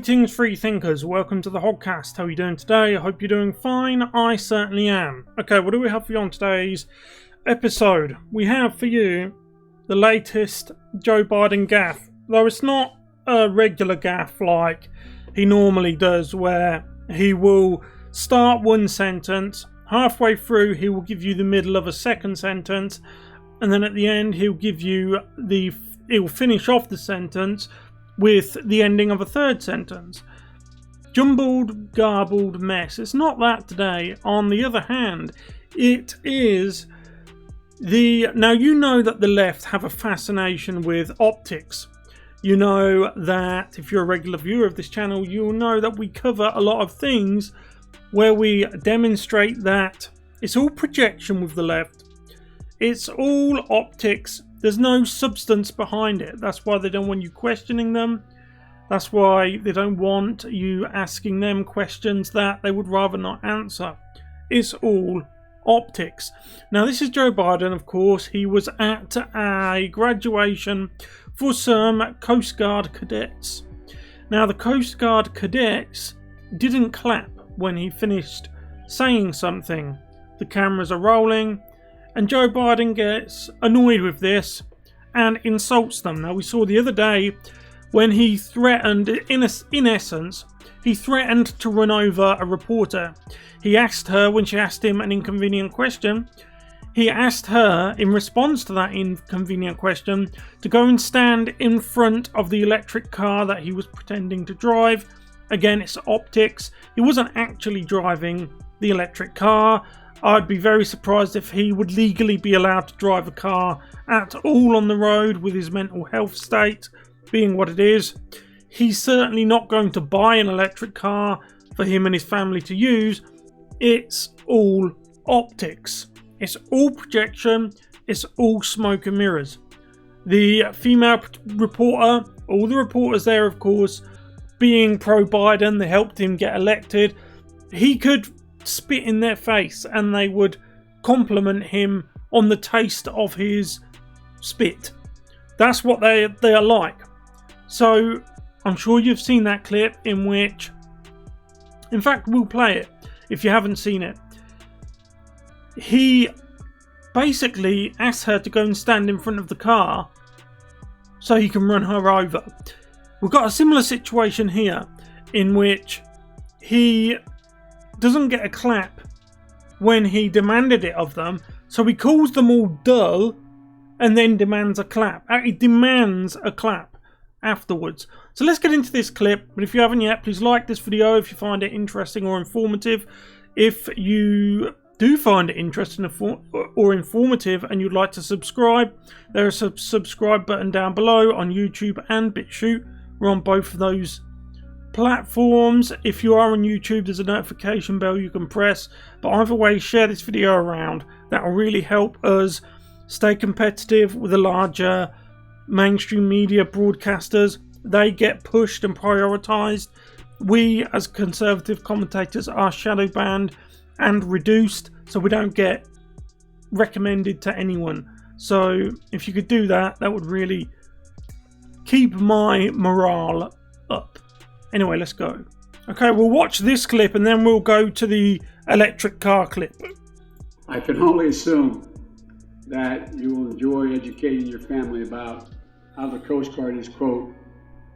Greetings, free thinkers. Welcome to the Hoggcast. How are you doing today? I hope you're doing fine. I certainly am. Okay, what do we have for you on today's episode? We have for you the latest Joe Biden gaffe. Though it's not a regular gaffe like he normally does, where he will start one sentence, halfway through he will give you the middle of a second sentence, and then at the end he'll finish off the sentence with the ending of a third sentence. Jumbled, garbled mess. It's not that today. On the other hand, it is now you know that the left have a fascination with optics. You know that if you're a regular viewer of this channel, you'll know that we cover a lot of things where we demonstrate that it's all projection with the left. It's all optics. There's no substance behind it. That's why they don't want you questioning them. That's why they don't want you asking them questions that they would rather not answer. It's all optics. Now, this is Joe Biden, of course. He was at a graduation for some Coastguard Cadets. Now, the Coastguard Cadets didn't clap when he finished saying something. The cameras are rolling, and Joe Biden gets annoyed with this and insults them. Now, we saw the other day when he threatened, in essence, he threatened to run over a reporter. He asked her, when she asked him an inconvenient question, he asked her, in response to that inconvenient question, to go and stand in front of the electric car that he was pretending to drive. Again, it's optics. He wasn't actually driving the electric car. I'd be very surprised if he would legally be allowed to drive a car at all on the road with his mental health state being what it is. He's certainly not going to buy an electric car for him and his family to use. It's all optics. It's all projection. It's all smoke and mirrors. The female reporter, all the reporters there, of course, being pro-Biden, they helped him get elected. He could spit in their face and they would compliment him on the taste of his spit. That's what they are like. So I'm sure you've seen that clip in which, in fact, we'll play it if you haven't seen it. He basically asks her to go and stand in front of the car so he can run her over. We've got a similar situation here in which he doesn't get a clap when he demanded it of them, so he calls them all dull and then demands a clap. He demands a clap afterwards. So let's get into this clip, but if you haven't yet, please like this video if you find it interesting or informative. If you do find it interesting or informative and you'd like to subscribe, there's a subscribe button down below on YouTube and BitChute. We're on both of those platforms. If you are on YouTube, there's a notification bell you can press, but either way, share this video around. That will really help us stay competitive with the larger mainstream media broadcasters. They get pushed and prioritized. We as conservative commentators are shadow banned and reduced, so we don't get recommended to anyone. So if you could do that, that would really keep my morale up. Anyway, let's go. Okay, we'll watch this clip and then we'll go to the electric car clip. I can only assume that you will enjoy educating your family about how the Coast Guard is, quote,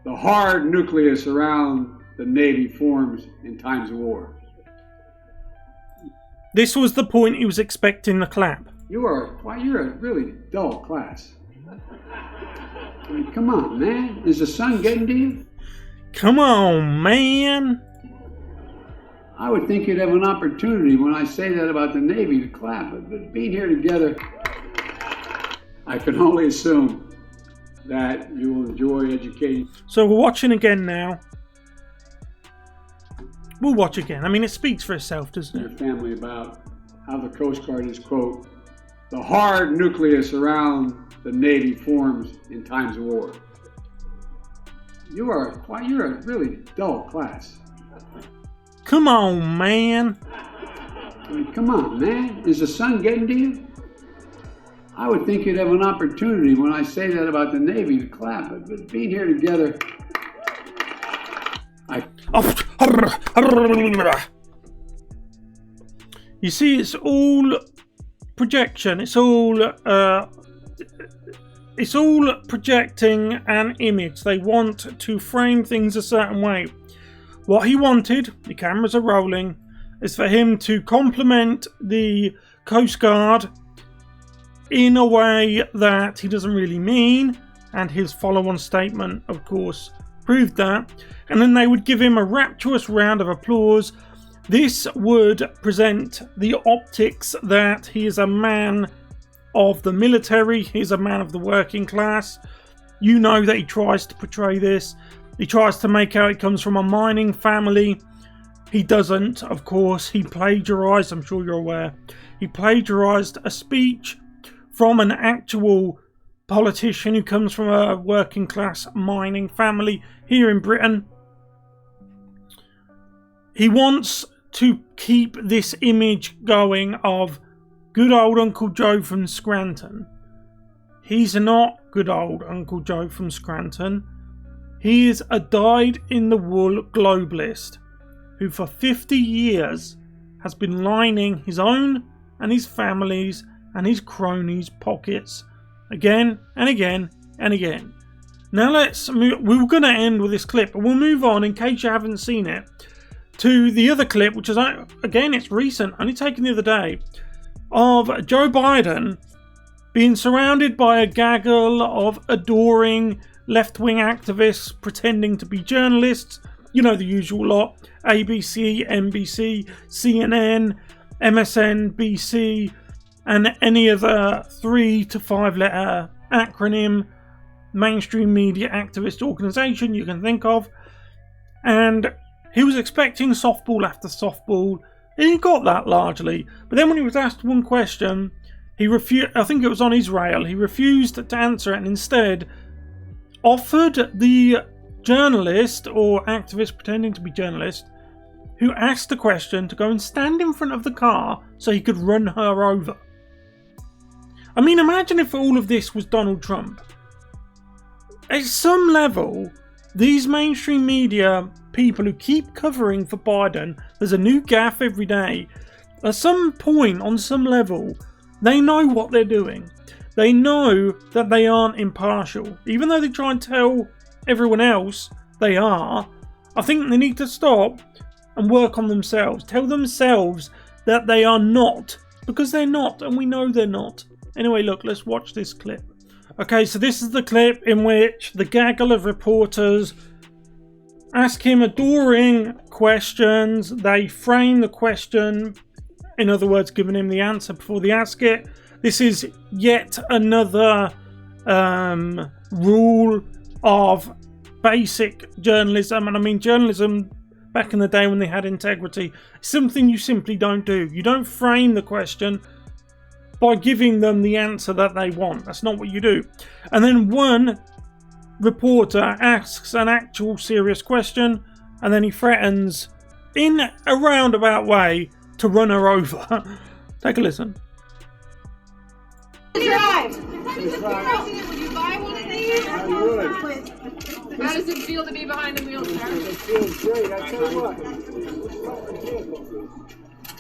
the hard nucleus around the Navy forms in times of war. This was the point he was expecting the clap. You're a really dull class. I mean, come on, man. Is the sun getting to you? Come on, man. I would think you'd have an opportunity when I say that about the Navy to clap, but being here together, I can only assume that you will enjoy educating. So we're watching again now. We'll watch again. I mean, it speaks for itself, doesn't it? Your family about how the Coast Guard is, quote, the hard nucleus around the Navy forms in times of war. You're a really dull class. Come on, man. I mean, come on, man. Is the sun getting to you? I would think you'd have an opportunity when I say that about the Navy to clap, but being here together, I You see, it's all projection. It's all projecting an image. They want to frame things a certain way. What he wanted, the cameras are rolling, is for him to compliment the Coast Guard in a way that he doesn't really mean, and his follow-on statement, of course, proved that. And then they would give him a rapturous round of applause. This would present the optics that he is a man of the military, he's a man of the working class. You know that he tries to portray this. He tries to make out he comes from a mining family. He doesn't, of course. He plagiarized, I'm sure you're aware, he plagiarized a speech from an actual politician who comes from a working class mining family here in Britain. He wants to keep this image going of good old Uncle Joe from Scranton. He's not good old Uncle Joe from Scranton. He is a dyed-in-the-wool globalist who for 50 years has been lining his own and his family's and his cronies' pockets again and again and again. Now let's move. We were going to end with this clip, but we'll move on, in case you haven't seen it, to the other clip, which is, again, it's recent, only taken the other day, of Joe Biden being surrounded by a gaggle of adoring left-wing activists pretending to be journalists. You know, the usual lot. ABC, NBC, CNN, MSNBC, and any other 3 to 5 letter acronym mainstream media activist organisation you can think of. And he was expecting softball after softball, and he got that largely. But then when he was asked one question, he refused. I think it was on Israel. He refused to answer it, and instead offered the journalist or activist pretending to be journalist who asked the question to go and stand in front of the car so he could run her over. I mean, imagine if all of this was Donald Trump. At some level, these mainstream media people who keep covering for Biden, there's a new gaffe every day. At some point, on some level, they know what they're doing. They know that they aren't impartial. Even though they try and tell everyone else they are, I think they need to stop and work on themselves. Tell themselves that they are not, because they're not, and we know they're not. Anyway, look, let's watch this clip. Okay, so this is the clip in which the gaggle of reporters ask him adoring questions. They frame the question, in other words, giving him the answer before they ask it. This is yet another rule of basic journalism. And I mean, journalism back in the day when they had integrity, something you simply don't do. You don't frame the question by giving them the answer that they want. That's not what you do. And then one reporter asks an actual serious question, and then he threatens, in a roundabout way, to run her over. Take a listen. Would you buy one of these? I would. How does it feel to be behind the wheel, sir? It feels great. I tell you what.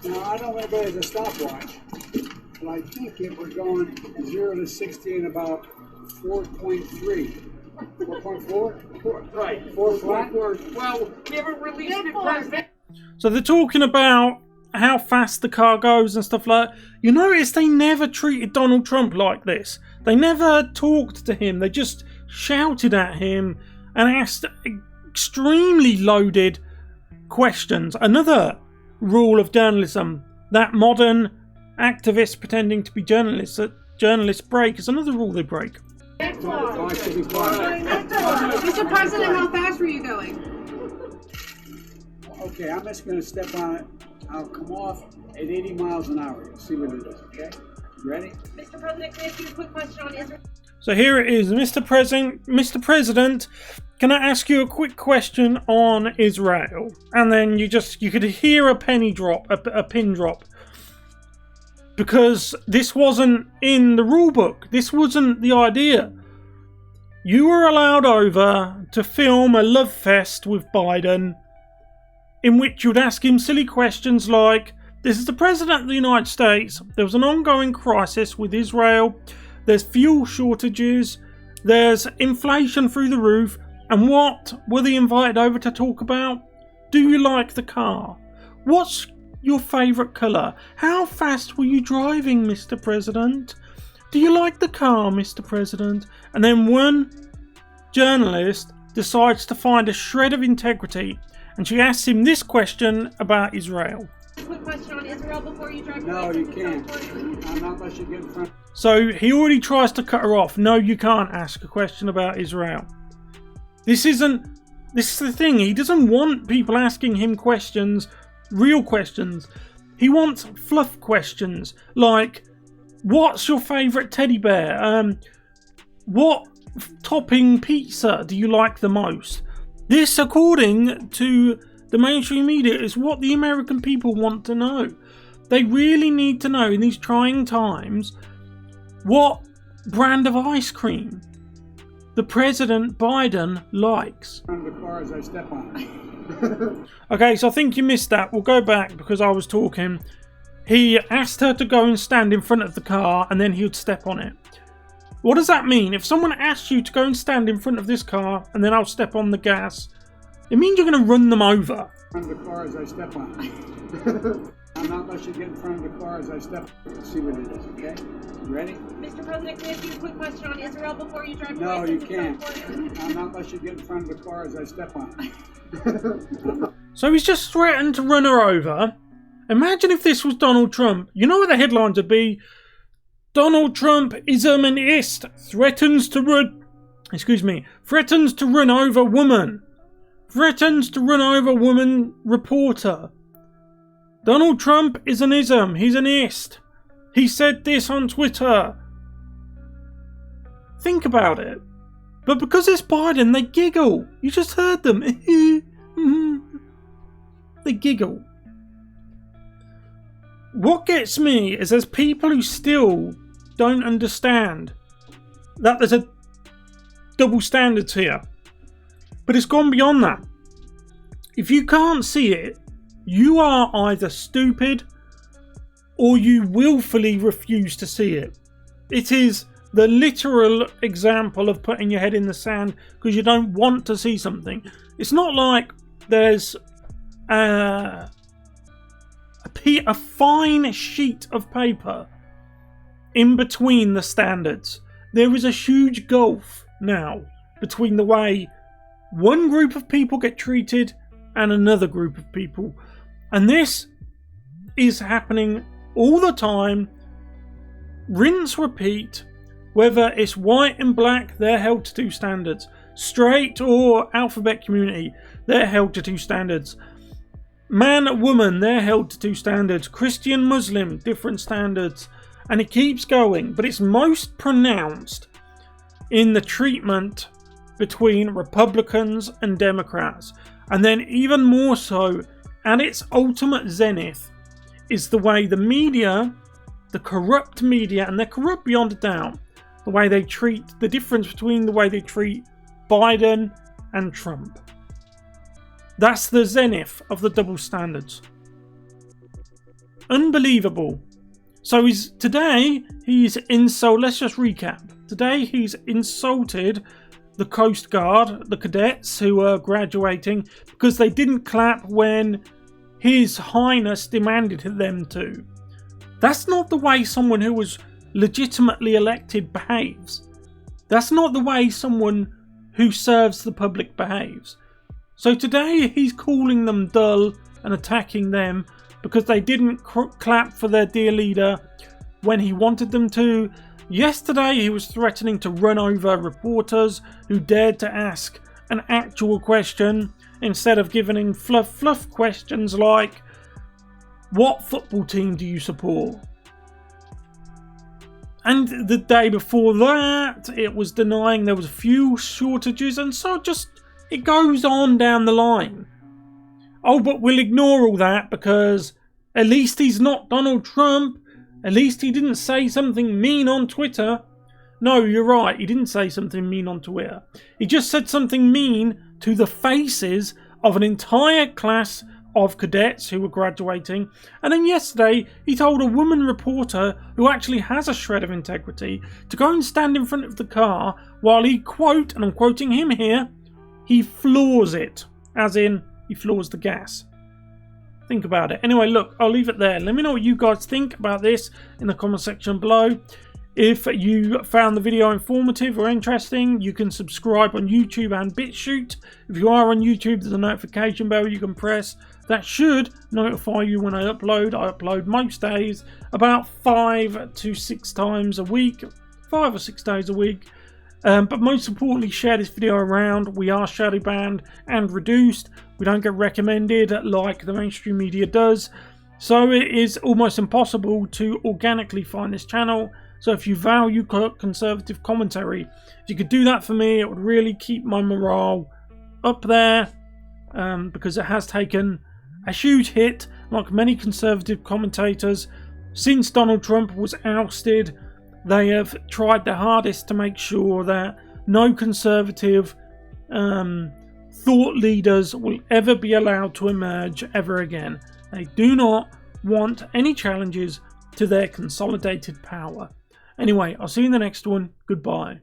Now, I don't want to go as a stopwatch, but I think it we're going 0 to 60 in about 4.3. 4.4? Right. 4 flat? Well, we haven't released it, President. So they're talking about how fast the car goes and stuff like that. You notice they never treated Donald Trump like this. They never talked to him. They just shouted at him and asked extremely loaded questions. Another rule of journalism that modern activists pretending to be journalists break is another rule they break. Mr. President, how fast were you going? Okay, I'm just going to step on it. I'll come off at 80 miles an hour. You'll see what it is, okay? You ready? Mr. President, can I ask you a quick question on Israel? So here it is, Mr. President, can I ask you a quick question on Israel? And then you could hear a penny drop, a pin drop. Because this wasn't in the rule book. This wasn't the idea. You were allowed over to film a love fest with Biden in which you'd ask him silly questions like, this is the President of the United States, there was an ongoing crisis with Israel, there's fuel shortages, there's inflation through the roof, and what were they invited over to talk about? Do you like the car? What's your favourite colour? How fast were you driving, Mr. President? Do you like the car, Mr. President? And then one journalist decides to find a shred of integrity, and she asks him this question about Israel. Quick question on Israel before you drive away. No, you can't. Not unless you get in front. So he already tries to cut her off. No, you can't ask a question about Israel. This is the thing. He doesn't want people asking him questions, real questions. He wants fluff questions like, what's your favourite teddy bear? What topping pizza do you like the most? This, according to the mainstream media, is what the American people want to know. They really need to know in these trying times what brand of ice cream the President Biden likes. Front of the car as I step on. Okay, so I think you missed that. We'll go back because I was talking. He asked her to go and stand in front of the car and then he would step on it. What does that mean? If someone asks you to go and stand in front of this car and then I'll step on the gas, it means you're going to run them over. Front of the car as I step on. Not unless you get in front of the car as I step. Let's see what it is, okay? You ready? Mr. President, can I ask you a quick question on Israel before you drive away? No, you can't. Not unless you get in front of the car as I step on. So he's just threatened to run her over. Imagine if this was Donald Trump. You know what the headlines would be? Donald Trump is a menace, threatens to run over woman. Threatens to run over woman reporter. Donald Trump is an ism. He's an ist. He said this on Twitter. Think about it. But because it's Biden, they giggle. You just heard them. They giggle. What gets me is there's people who still don't understand that there's a double standards here. But it's gone beyond that. If you can't see it, you are either stupid or you willfully refuse to see it. It is the literal example of putting your head in the sand because you don't want to see something. It's not like there's a fine sheet of paper in between the standards. There is a huge gulf now between the way one group of people get treated and another group of people. And this is happening all the time. Rinse, repeat. Whether it's white and black, they're held to two standards. Straight or alphabet community, they're held to two standards. Man, woman, they're held to two standards. Christian, Muslim, different standards. And it keeps going. But it's most pronounced in the treatment between Republicans and Democrats. And then even more so, at its ultimate zenith, is the way the media, the corrupt media, and they're corrupt beyond a doubt, the way they treat, the difference between the way they treat Biden and Trump. That's the zenith of the double standards. Unbelievable. So let's just recap. Today he's insulted the Coastguard, the cadets who are graduating, because they didn't clap when His Highness demanded them to. That's not the way someone who was legitimately elected behaves. That's not the way someone who serves the public behaves. So today he's calling them dull and attacking them because they didn't clap for their dear leader when he wanted them to. Yesterday he was threatening to run over reporters who dared to ask an actual question instead of giving fluff questions like, what football team do you support? And the day before that it was denying there was fuel shortages, and so it goes on down the line. Oh, but we'll ignore all that because at least he's not Donald Trump. At least he didn't say something mean on Twitter. No, you're right. He didn't say something mean on Twitter. He just said something mean to the faces of an entire class of cadets who were graduating. And then yesterday, he told a woman reporter who actually has a shred of integrity to go and stand in front of the car while he, quote, and I'm quoting him here, he floors it. As in, he floors the gas. Think about it. Anyway, look, I'll leave it there. Let me know what you guys think about this in the comment section below. If you found the video informative or interesting, you can subscribe on YouTube and BitChute. If you are on YouTube, there's a notification bell you can press. That should notify you when I upload. I upload most days, about 5 to 6 times a week. 5 or 6 days a week. But most importantly, share this video around. We are shadow banned and reduced. We don't get recommended like the mainstream media does. So it is almost impossible to organically find this channel. So if you value conservative commentary, if you could do that for me, it would really keep my morale up there. Because it has taken a huge hit, like many conservative commentators. Since Donald Trump was ousted, they have tried their hardest to make sure that no conservative thought leaders will ever be allowed to emerge ever again. They do not want any challenges to their consolidated power. Anyway, I'll see you in the next one. Goodbye.